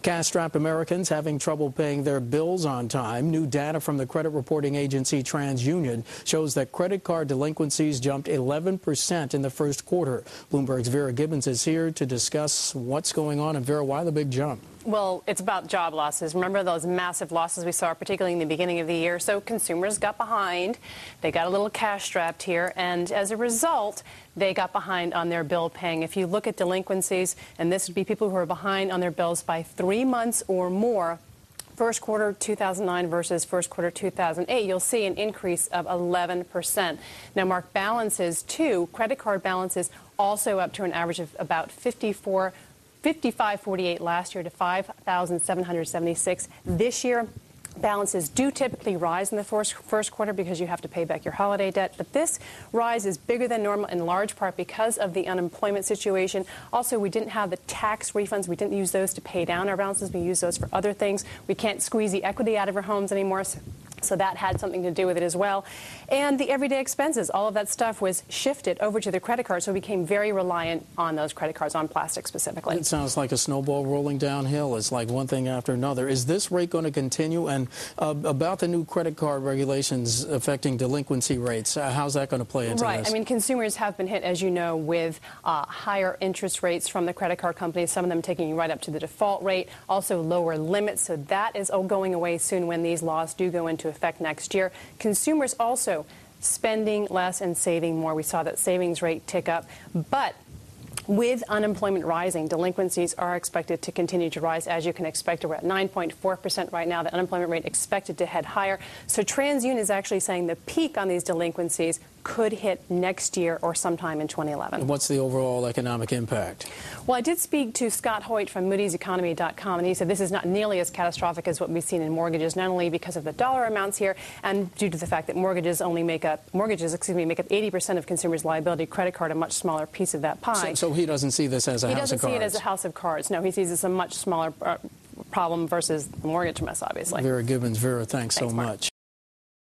Cash-strapped Americans having trouble paying their bills on time. New data from the credit reporting agency TransUnion shows that credit card delinquencies jumped 11% in the first quarter. Bloomberg's Vera Gibbons is here to discuss what's going on. And Vera, why the big jump? Well, it's about job losses. Remember those massive losses we saw, particularly in the beginning of the year? So consumers got behind. They got a little cash strapped here. And as a result, they got behind on their bill paying. If you look at delinquencies, and this would be people who are behind on their bills by 3 months or more, first quarter 2009 versus first quarter 2008, you'll see an increase of 11%. Now, mark balances, too, credit card balances also up to an average of about 55.48 last year to 5,776 this year. Balances do typically rise in the first quarter because you have to pay back your holiday debt. But this rise is bigger than normal in large part because of the unemployment situation. Also, we didn't have the tax refunds. We didn't use those to pay down our balances. We used those for other things. We can't squeeze the equity out of our homes anymore. So that had something to do with it as well. And the everyday expenses, all of that stuff was shifted over to the credit card, so we became very reliant on those credit cards, on plastic specifically. It sounds like a snowball rolling downhill. It's like one thing after another. Is this rate going to continue? And about the new credit card regulations affecting delinquency rates, how's that going to play into this? Right. I mean, consumers have been hit, as you know, with higher interest rates from the credit card companies, some of them taking you right up to the default rate, also lower limits. So that is all going away soon when these laws do go into effect next year. Consumers also spending less and saving more. We saw that savings rate tick up. But with unemployment rising, delinquencies are expected to continue to rise. As you can expect, we're at 9.4% right now. The unemployment rate expected to head higher. So TransUnion is actually saying the peak on these delinquencies could hit next year or sometime in 2011. And what's the overall economic impact? Well, I did speak to Scott Hoyt from MoodysEconomy.com, and he said this is not nearly as catastrophic as what we've seen in mortgages, not only because of the dollar amounts here and due to the fact that mortgages make up 80% of consumers' liability. Credit card, a much smaller piece of that pie. So he doesn't see this as a house of cards? He doesn't see it as a house of cards. No, he sees it as a much smaller problem versus the mortgage mess, obviously. Vera Gibbons. Vera, thanks so much.